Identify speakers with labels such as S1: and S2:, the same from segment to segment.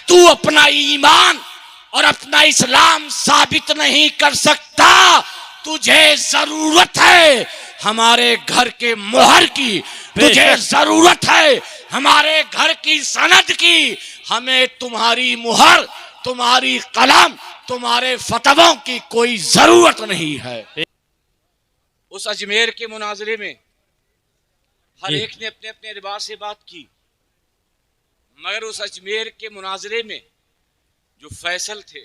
S1: तू अपना ईमान और अपना इस्लाम साबित नहीं कर सकता, तुझे जरूरत है हमारे घर के मोहर की, तुझे जरूरत है हमारे घर की सनद की। हमें तुम्हारी मुहर, तुम्हारी कलम, तुम्हारे फतवों की कोई जरूरत नहीं है। उस अजमेर के मुनाजरे में हर एक ने अपने अपने रिवाज से बात की, मगर उस अजमेर के मुनाजरे में जो फैसल थे,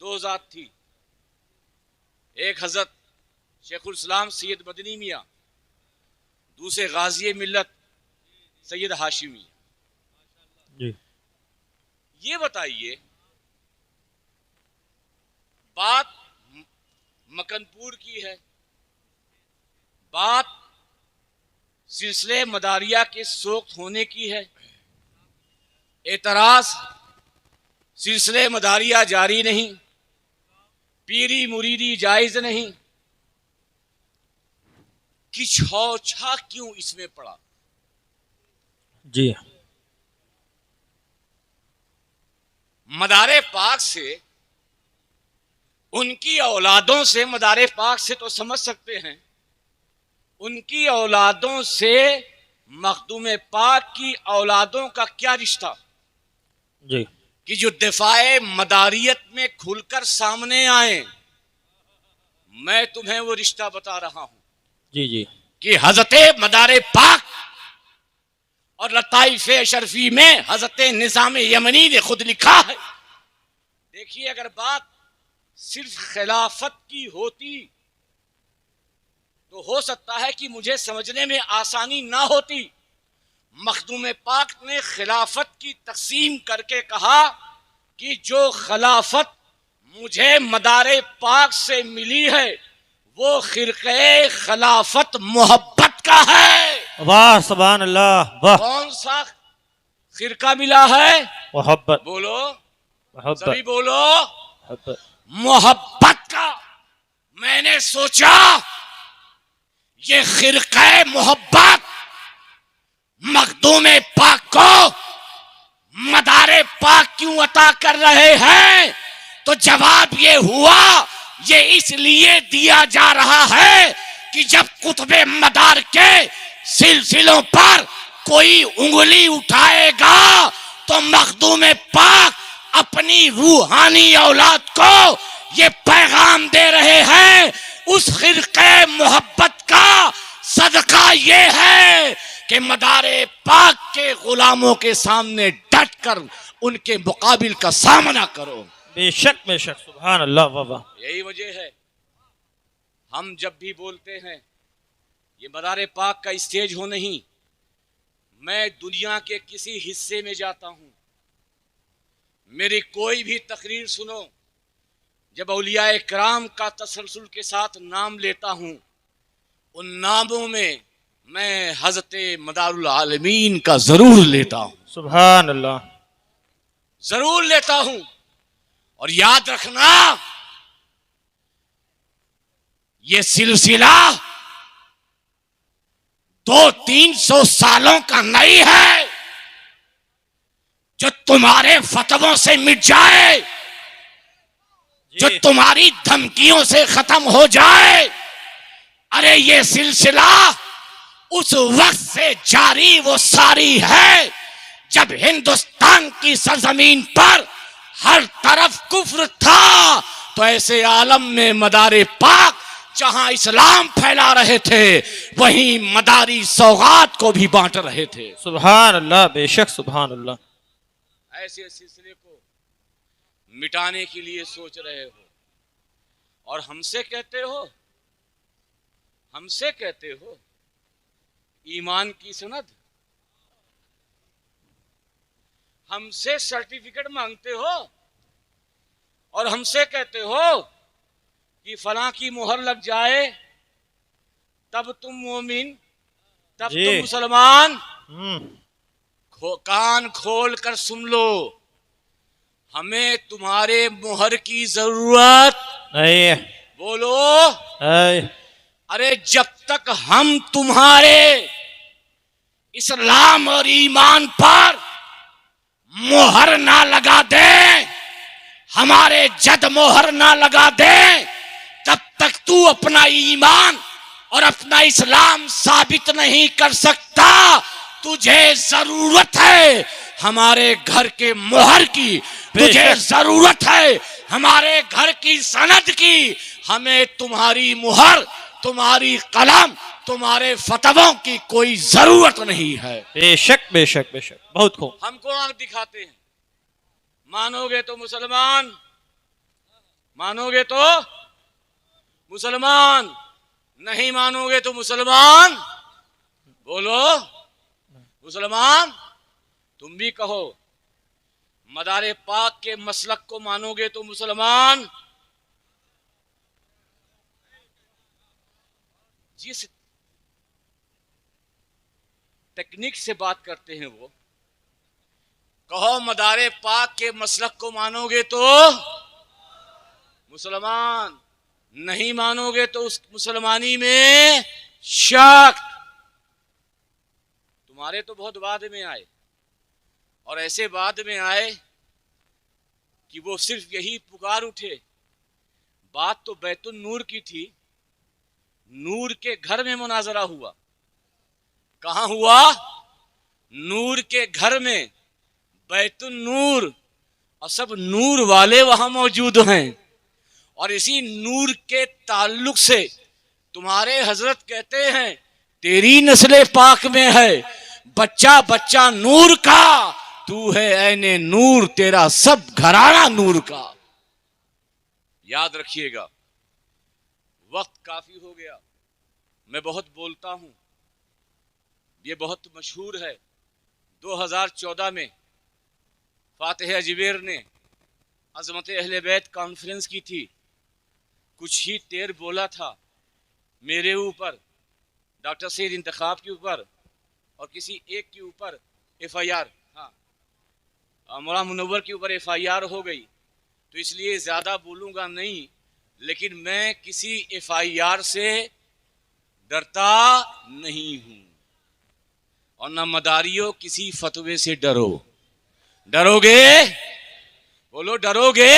S1: दो जात थी। एक हजरत शेखुल इस्लाम सैयद मदनी मियाँ, दूसरे गाजी मिल्लत सैयद हाशिमी। ये बताइए, बात मकनपुर की है, बात सिलसिले मदारिया के सोख्त होने की है, एतराज सिलसिले मदारिया जारी नहीं, पीरी मुरीदी जायज नहीं, कि छौछा क्यों इसमें पड़ा?
S2: जी,
S1: मदारे पाक से, उनकी औलादों से, मदारे पाक से तो समझ सकते हैं, उनकी औलादों से मखदूम पाक की औलादों का क्या रिश्ता
S2: जी,
S1: कि जो दिफाए मदारियत में खुलकर सामने आए। मैं तुम्हें वो रिश्ता बता रहा हूं
S2: जी, जी,
S1: कि हजरते मदारे पाक और लताइफ शर्फी में हजरत निजाम यमनी ने खुद लिखा है। देखिए, अगर बात सिर्फ खिलाफत की होती तो हो सकता है कि मुझे समझने में आसानी ना होती। मखदूम पाक ने खिलाफत की तकसीम करके कहा कि जो खिलाफत मुझे मदारे पाक से मिली है वो खिरक़े खिलाफत मोहब्बत का है।
S2: वाह सुभान अल्लाह, वाह।
S1: कौन सा खिरका मिला है?
S2: मोहब्बत।
S1: बोलो,
S2: मोहब्बत,
S1: सभी बोलो,
S2: मोहब्बत।
S1: मोहब्बत का। मैंने सोचा ये खिरक़े मोहब्बत मखदूम पाक को मदारे पाक क्यों अता कर रहे हैं? तो जवाब ये हुआ, ये इसलिए दिया जा रहा है कि जब कुतुबे मदार के सिलसिलों पर कोई उंगली उठाएगा तो मखदूम पाक अपनी रूहानी औलाद को ये पैगाम दे रहे हैं, उस खिरक़े मोहब्बत का सदका ये है कि मदारे पाक के गुलामों के सामने डट कर उनके मुकाबिल का सामना करो।
S2: बेशक बेशक, सुभान अल्लाह, वाह वाह।
S1: यही वजह है हम जब भी बोलते हैं ये मदारे पाक का स्टेज हो नहीं। मैं दुनिया के किसी हिस्से में जाता हूं, मेरी कोई भी तकरीर सुनो, जब औलियाए किराम का तसलसल के साथ नाम लेता हूं, उन नामों में मैं हजरत मदारुल आलमीन का जरूर लेता हूं,
S2: सुभान अल्लाह,
S1: जरूर लेता हूं। और याद रखना, ये सिलसिला 200-300 सालों का नहीं है जो तुम्हारे फतवों से मिट जाए, जो तुम्हारी धमकियों से खत्म हो जाए। अरे ये सिलसिला उस वक्त से जारी वो सारी है जब हिंदुस्तान की सरजमीन पर हर तरफ कुफ्र था, तो ऐसे आलम में मदारे पाक जहां इस्लाम फैला रहे थे वहीं मदारी सौगात को भी बांट रहे थे।
S2: सुभान अल्लाह, बेशक सुभान अल्लाह।
S1: ऐसे सिलसिले को मिटाने के लिए सोच रहे हो और हमसे कहते हो ईमान की सनद, हमसे सर्टिफिकेट मांगते हो और हमसे कहते हो कि फलां की मोहर लग जाए तब तुम मोमिन, तब तुम मुसलमान। कान खोल कर सुन लो, हमें तुम्हारे मोहर की जरूरत
S2: नहीं।
S1: बोलो
S2: नहीं।
S1: अरे जब तक हम तुम्हारे इस्लाम और ईमान पर मोहर ना लगा दे, हमारे जद मोहर ना लगा दे, तब तक तू अपना ईमान और अपना इस्लाम साबित नहीं कर सकता। तुझे जरूरत है हमारे घर के मोहर की, तुझे जरूरत है हमारे घर की सनद की। हमें तुम्हारी मुहर, तुम्हारी कलम, तुम्हारे फतवों की कोई जरूरत नहीं है।
S2: बेशक बेशक बेशक, बहुत खूब।
S1: हमको आंख दिखाते हैं, मानोगे तो मुसलमान, मानोगे तो मुसलमान, नहीं मानोगे तो मुसलमान। बोलो मुसलमान। तुम भी कहो, मदारे पाक के मसलक को मानोगे तो मुसलमान। जिस टेक्निक से बात करते हैं वो, कहो मदारे पाक के मसलक को मानोगे तो मुसलमान, नहीं मानोगे तो उस मुसलमानी में शक। तुम्हारे तो बहुत बाद में आए, और ऐसे बाद में आए कि वो सिर्फ यही पुकार उठे। बात तो बैतुन नूर की थी, नूर के घर में मुनाजरा हुआ। कहां हुआ? नूर के घर में, बैतुन नूर, और सब नूर वाले वहां मौजूद हैं। और इसी नूर के ताल्लुक से तुम्हारे हजरत कहते हैं तेरी नस्ले पाक में है, बच्चा बच्चा नूर का, तू है ऐने नूर, तेरा सब घराना नूर का। याद रखिएगा। वक्त काफी हो गया, मैं बहुत बोलता हूं, ये बहुत मशहूर है। 2014 में फातिह अजमेर ने अजमत अहले बैत कॉन्फ्रेंस की थी। कुछ ही देर बोला था मेरे ऊपर, डॉक्टर सैयद इंतखाब के ऊपर और किसी एक के ऊपर FIR, हाँ मौलाना मुनव्वर के ऊपर FIR हो गई। तो इसलिए ज़्यादा बोलूँगा नहीं, लेकिन मैं किसी FIR से डरता नहीं हूँ, और न मदारियों किसी फतवे से डरो। डरोगे? बोलो डरोगे?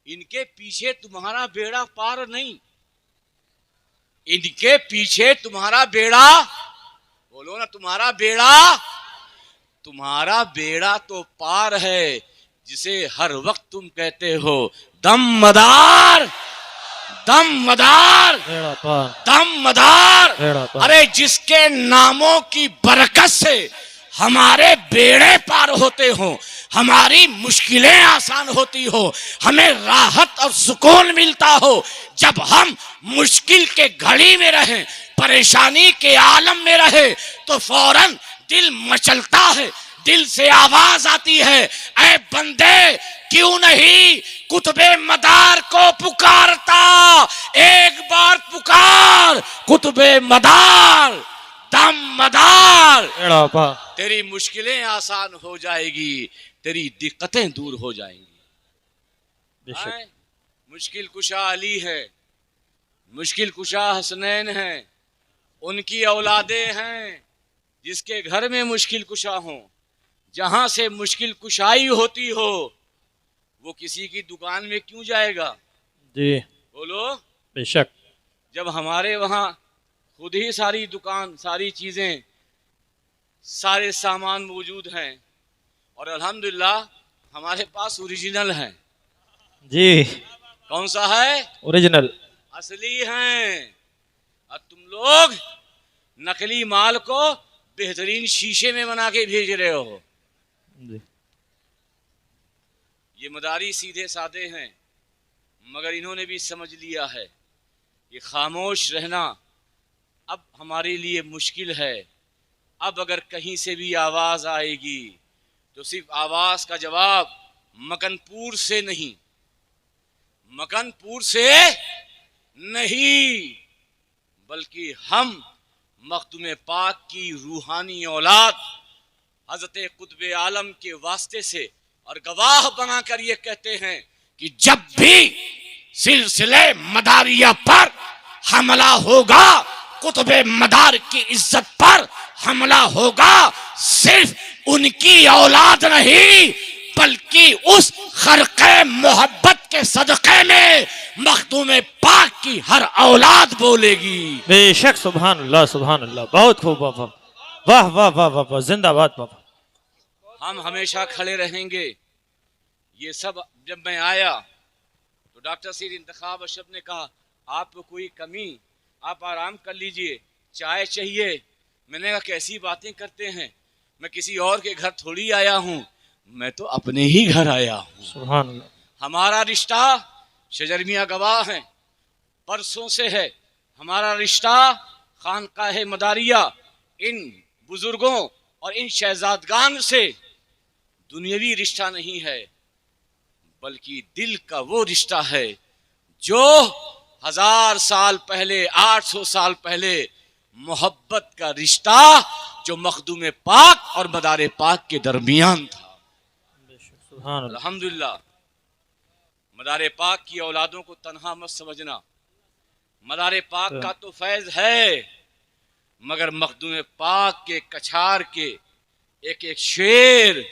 S1: इनके पीछे तुम्हारा बेड़ा पार नहीं, इनके पीछे तुम्हारा बेड़ा, बोलो ना, तुम्हारा बेड़ा तो पार है, जिसे हर वक्त तुम कहते हो दम मदार, दम मदार, दम मदार। अरे जिसके नामों की बरकत से हमारे बेड़े पार होते हो, हमारी मुश्किलें आसान होती हो, हमें राहत और सुकून मिलता हो। जब हम मुश्किल के घड़ी में रहे, परेशानी के आलम में रहे, तो फौरन दिल मचलता है, दिल से आवाज आती है, ऐ बंदे क्यों नहीं कुतुबे मदार को पुकारता, एक बार पुकार कुतुबे मदार, दम मदार। तेरी मुश्किलें आसान हो जाएगी, तेरी दिक्कतें दूर हो जाएंगी। मुश्किल कुशा अली है, मुश्किल कुशा हसनैन है, उनकी औलादें हैं। जिसके घर में मुश्किल कुशा हो, जहां से मुश्किल कुशाई होती हो, वो किसी की दुकान में क्यों जाएगा?
S2: जी
S1: बोलो।
S2: बेशक।
S1: जब हमारे वहां खुद ही सारी दुकान, सारी चीजें, सारे सामान मौजूद हैं, और अल्हम्दुलिल्लाह हमारे पास ओरिजिनल है।
S2: जी।
S1: कौन सा है?
S2: ओरिजिनल,
S1: असली हैं। और तुम लोग नकली माल को बेहतरीन शीशे में बना के भेज रहे हो।
S2: जी।
S1: ये मदारी सीधे साधे हैं, मगर इन्होंने भी समझ लिया है ये खामोश रहना अब हमारे लिए मुश्किल है। अब अगर कहीं से भी आवाज आएगी तो सिर्फ आवाज का जवाब मकनपुर से नहीं, मकनपुर से नहीं, बल्कि हम मखदूम पाक की रूहानी औलाद हजरत कुतुब आलम के वास्ते से और गवाह बनाकर ये कहते हैं कि जब भी सिलसिले मदारिया पर हमला होगा कुतुबे मदार की इज्जत पर हमला होगा, सिर्फ उनकी औलाद नहीं बल्कि उस खरक़े मोहब्बत के सदक़े में मखदूम पाक की हर औलाद बोलेगी।
S2: बेशक, सुभान अल्लाह, सुभान अल्लाह, बहुत खूब बाबा, वाह वाह वाह वाह वाह, जिंदाबाद बाबा।
S1: हम हमेशा खड़े रहेंगे। ये सब जब मैं आया तो डॉक्टर सईद इंतखाब अशरफ ने कहा आपको कोई कमी, आप आराम कर लीजिए, चाय चाहिए। मैंने कहा कैसी बातें करते हैं, मैं किसी और के घर थोड़ी आया हूँ, मैं तो अपने ही घर आया हूँ।
S2: सुभान अल्लाह।
S1: हमारा रिश्ता शजर मियां गवाह हैं परसों से है। हमारा रिश्ता खानकाह मदारिया इन बुजुर्गों और इन शहजादगान से दुनियावी रिश्ता नहीं है, बल्कि दिल का वो रिश्ता है जो 1000 साल पहले, 800 साल पहले मोहब्बत का रिश्ता जो मखदूम पाक और मदार पाक के दरमियान था।
S2: सुभान अल्लाह।
S1: अल्हम्दुलिल्लाह, मदार पाक की औलादों को तन्हा मत समझना। मदार पाक का तो फैज है, मगर मखदूम पाक के कछार के एक एक शेर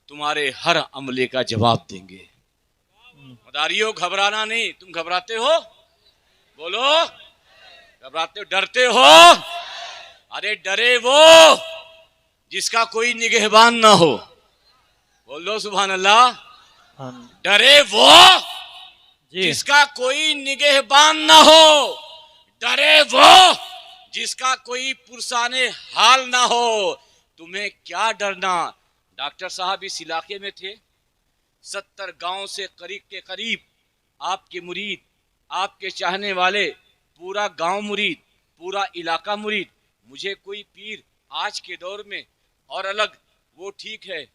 S1: तुम्हारे हर अमले का जवाब देंगे। मदारियों, घबराना नहीं। तुम घबराते हो? बोलो, घबराते हो, डरते हो? अरे डरे वो जिसका कोई निगहबान ना हो। बोलो सुभान अल्लाह। डरे वो जिसका कोई निगहबान ना हो, डरे वो जिसका कोई पुरसाने हाल ना हो। तुम्हें क्या डरना। डॉक्टर साहब इस इलाके में थे, 70 गांव से करीब के करीब आपके मुरीद, आपके चाहने वाले, पूरा गांव मुरीद, पूरा इलाका मुरीद। मुझे कोई पीर आज के दौर में और अलग, वो ठीक है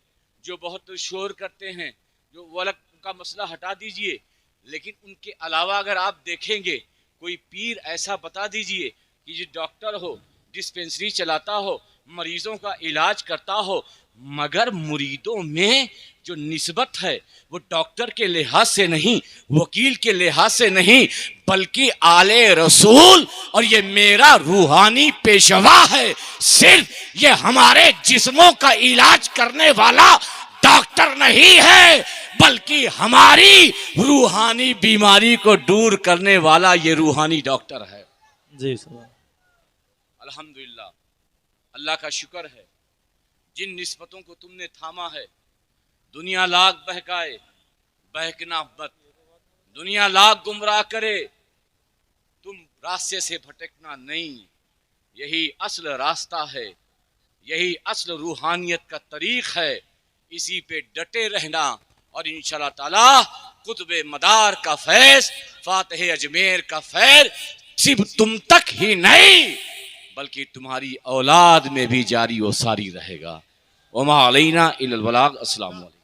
S1: जो बहुत शोर करते हैं, जो वो अलग, उनका मसला हटा दीजिए, लेकिन उनके अलावा अगर आप देखेंगे कोई पीर ऐसा बता दीजिए कि जो डॉक्टर हो, डिस्पेंसरी चलाता हो, मरीजों का इलाज करता हो, मगर मुरीदों में जो निस्बत है वो डॉक्टर के लिहाज से नहीं, वकील के लिहाज से नहीं, बल्कि आले रसूल और ये मेरा रूहानी पेशवा है। सिर्फ ये हमारे जिस्मों का इलाज करने वाला डॉक्टर नहीं है, बल्कि हमारी रूहानी बीमारी को दूर करने वाला ये रूहानी डॉक्टर है।
S2: जी
S1: अल्हम्दुलिल्लाह, अल्लाह का शुक्र है जिन निस्बतों को तुमने थामा है। दुनिया लाख बहकाए, बहकना मत। दुनिया लाख गुमराह करे, तुम रास्ते से भटकना नहीं। यही असल रास्ता है, यही असल रूहानियत का तरीक है। इसी पे डटे रहना और इंशाअल्लाह ताला कुतुबे मदार का फैज, फातिह अजमेर का फैज सिर्फ तुम तक ही नहीं बल्कि तुम्हारी औलाद में भी जारी व सारी रहेगा। वमा अलैना इल्लल बलाग। अस्सलाम वालेकुम।